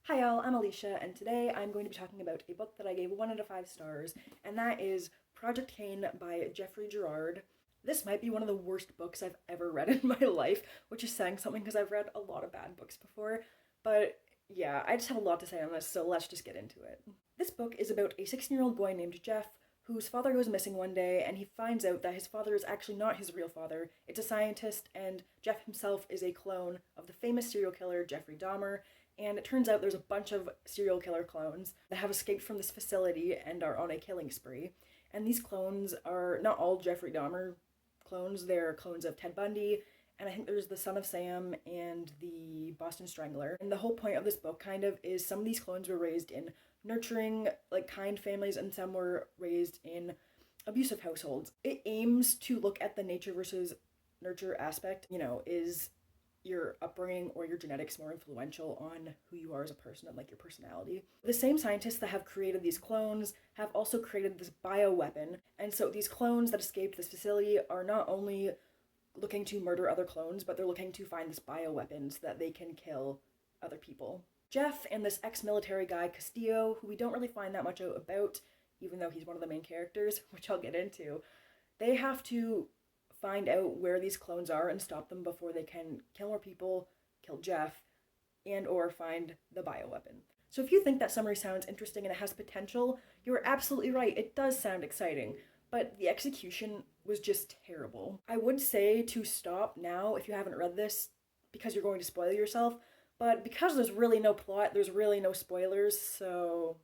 Hi all, I'm Alicia, and today I'm going to be talking about a book that I gave 1 out of 5 stars, and that is Project Cain by Jeffrey Gerard. This might be one of the worst books I've ever read in my life, which is saying something because I've read a lot of bad books before, but yeah, I just have a lot to say on this, so let's just get into it. This book is about a 16-year-old boy named Jeff, whose father goes missing one day, and he finds out that his father is actually not his real father. It's a scientist, and Jeff himself is a clone of the famous serial killer Jeffrey Dahmer, and it turns out there's a bunch of serial killer clones that have escaped from this facility and are on a killing spree. And these clones are not all Jeffrey Dahmer clones, they're clones of Ted Bundy, and I think there's the Son of Sam and the Boston Strangler. And the whole point of this book kind of is some of these clones were raised in nurturing, kind families, and some were raised in abusive households. It aims to look at the nature versus nurture aspect. Is your upbringing or your genetics more influential on who you are as a person and your personality? The same scientists that have created these clones have also created this bioweapon, and so these clones that escaped this facility are not only looking to murder other clones, but they're looking to find this bioweapon so that they can kill other people. Jeff and this ex-military guy, Castillo, who we don't really find that much out about, even though he's one of the main characters, which I'll get into, they have to find out where these clones are and stop them before they can kill more people, kill Jeff, and or find the bioweapon. So if you think that summary sounds interesting and it has potential, you're absolutely right. It does sound exciting, but the execution was just terrible. I would say to stop now if you haven't read this because you're going to spoil yourself, but because there's really no plot, there's really no spoilers, so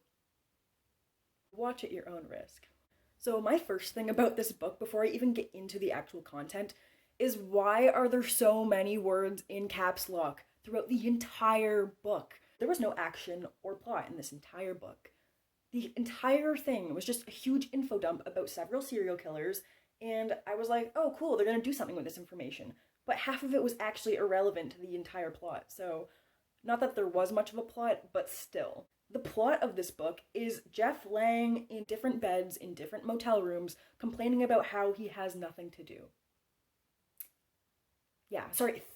watch at your own risk. So my first thing about this book, before I even get into the actual content, is why are there so many words in caps lock throughout the entire book? There was no action or plot in this entire book. The entire thing was just a huge info dump about several serial killers, and I was like, oh cool, they're gonna do something with this information. But half of it was actually irrelevant to the entire plot, so not that there was much of a plot, but still. The plot of this book is Jeff laying in different beds in different motel rooms, complaining about how he has nothing to do.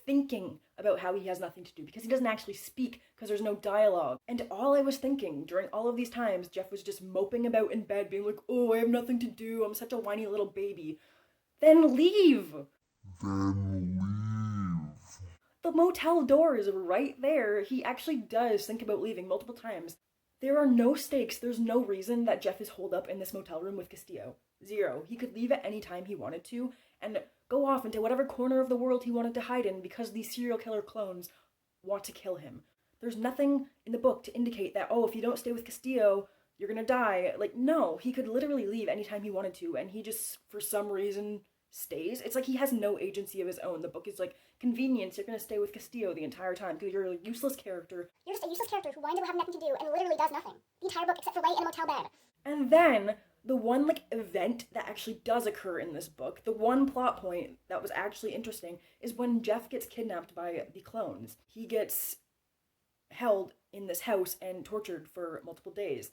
Thinking about how he has nothing to do, because he doesn't actually speak, because there's no dialogue. And all I was thinking during all of these times, Jeff was just moping about in bed, being like, oh, I have nothing to do, I'm such a whiny little baby. Then leave! The motel door is right there. He actually does think about leaving multiple times. There are no stakes. There's no reason that Jeff is holed up in this motel room with Castillo. Zero. He could leave at any time he wanted to and go off into whatever corner of the world he wanted to hide in because these serial killer clones want to kill him. There's nothing in the book to indicate that, oh, if you don't stay with Castillo, you're gonna die. No, he could literally leave anytime he wanted to, and he just, for some reason, stays. It's like he has no agency of his own. The book is like, convenience, you're gonna stay with Castillo the entire time because you're a useless character. You're just a useless character who winds up having nothing to do and literally does nothing. The entire book except for lay in a motel bed. And then, the one event that actually does occur in this book, the one plot point that was actually interesting, is when Jeff gets kidnapped by the clones. He gets held in this house and tortured for multiple days.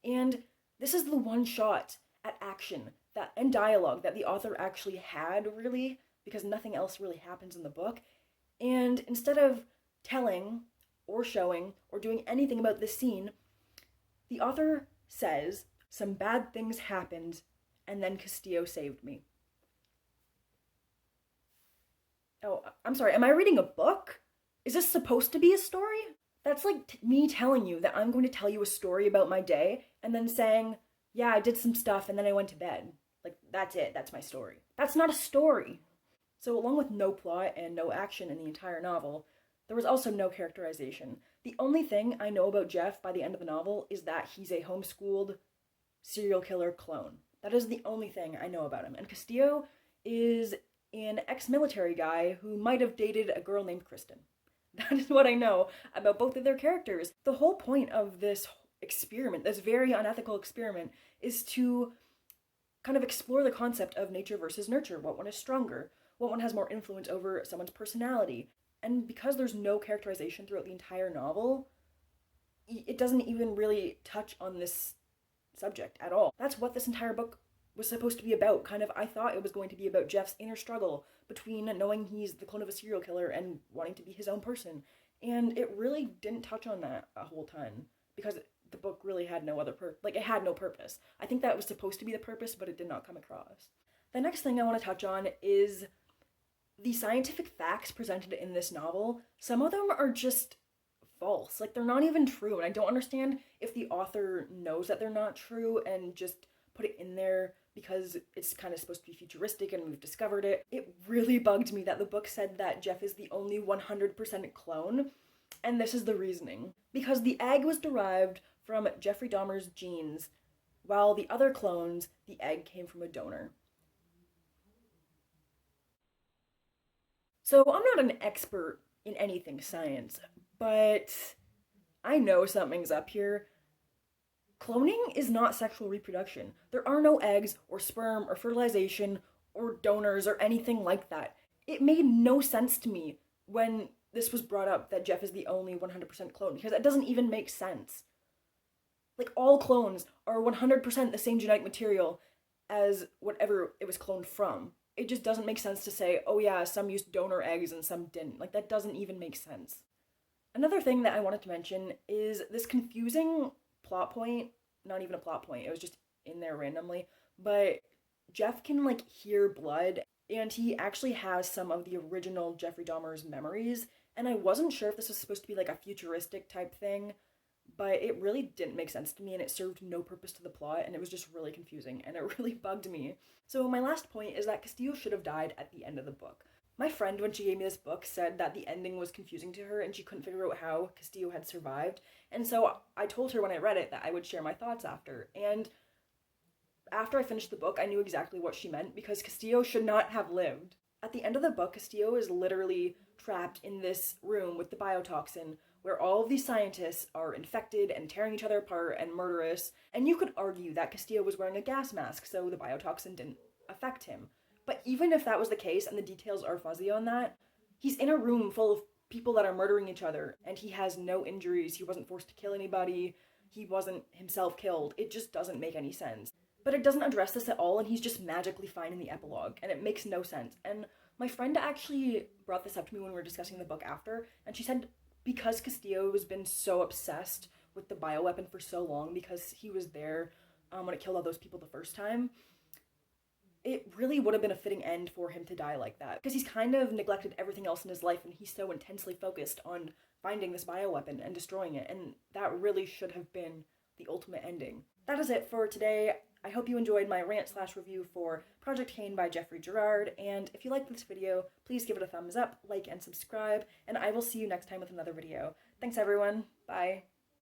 And this is the one shot at action and dialogue that the author actually had, really, because nothing else really happens in the book. And instead of telling or showing or doing anything about this scene, the author says, some bad things happened, and then Castillo saved me. Oh, I'm sorry, am I reading a book? Is this supposed to be a story? That's like me telling you that I'm going to tell you a story about my day, and then saying, yeah, I did some stuff, and then I went to bed. That's it, that's my story. That's not a story. So along with no plot and no action in the entire novel, there was also no characterization. The only thing I know about Jeff by the end of the novel is that he's a homeschooled serial killer clone. That is the only thing I know about him. And Castillo is an ex-military guy who might have dated a girl named Kristen. That is what I know about both of their characters. The whole point of this experiment, this very unethical experiment, is to kind of explore the concept of nature versus nurture. What one is stronger? What one has more influence over someone's personality? And because there's no characterization throughout the entire novel, it doesn't even really touch on this subject at all. That's what this entire book was supposed to be about. I thought it was going to be about Jeff's inner struggle between knowing he's the clone of a serial killer and wanting to be his own person. And it really didn't touch on that a whole ton because the book really had no other it had no purpose. I think that was supposed to be the purpose, but it did not come across. The next thing I want to touch on is the scientific facts presented in this novel. Some of them are just false. Like, they're not even true, and I don't understand if the author knows that they're not true and just put it in there because it's kind of supposed to be futuristic and we've discovered it. It really bugged me that the book said that Jeff is the only 100% clone, and this is the reasoning. Because the egg was derived from Jeffrey Dahmer's genes, while the other clones, the egg came from a donor. So I'm not an expert in anything science, but I know something's up here. Cloning is not sexual reproduction. There are no eggs or sperm or fertilization or donors or anything like that. It made no sense to me when this was brought up that Jeff is the only 100% clone because it doesn't even make sense. Like, all clones are 100% the same genetic material as whatever it was cloned from. It just doesn't make sense to say, oh yeah, some used donor eggs and some didn't. Like, that doesn't even make sense. Another thing that I wanted to mention is this confusing plot point. Not even a plot point, it was just in there randomly. But Jeff can, like, hear blood, and he actually has some of the original Jeffrey Dahmer's memories. And I wasn't sure if this was supposed to be like a futuristic type thing, but it really didn't make sense to me and it served no purpose to the plot and it was just really confusing and it really bugged me. So my last point is that Castillo should have died at the end of the book. My friend, when she gave me this book, said that the ending was confusing to her and she couldn't figure out how Castillo had survived. And so I told her when I read it that I would share my thoughts after. And after I finished the book, I knew exactly what she meant because Castillo should not have lived. At the end of the book, Castillo is literally trapped in this room with the biotoxin where all of these scientists are infected and tearing each other apart and murderous. And you could argue that Castillo was wearing a gas mask so the biotoxin didn't affect him. But even if that was the case, and the details are fuzzy on that, he's in a room full of people that are murdering each other, and he has no injuries, he wasn't forced to kill anybody, he wasn't himself killed. It just doesn't make any sense. But it doesn't address this at all, and he's just magically fine in the epilogue, and it makes no sense. And my friend actually brought this up to me when we were discussing the book after, and she said because Castillo has been so obsessed with the bioweapon for so long, because he was there when it killed all those people the first time, it really would have been a fitting end for him to die like that. Because he's kind of neglected everything else in his life and he's so intensely focused on finding this bioweapon and destroying it. And that really should have been the ultimate ending. That is it for today. I hope you enjoyed my rant/review for Project Cain by Jeffrey Girard. And if you liked this video, please give it a thumbs up, like, and subscribe. And I will see you next time with another video. Thanks everyone. Bye.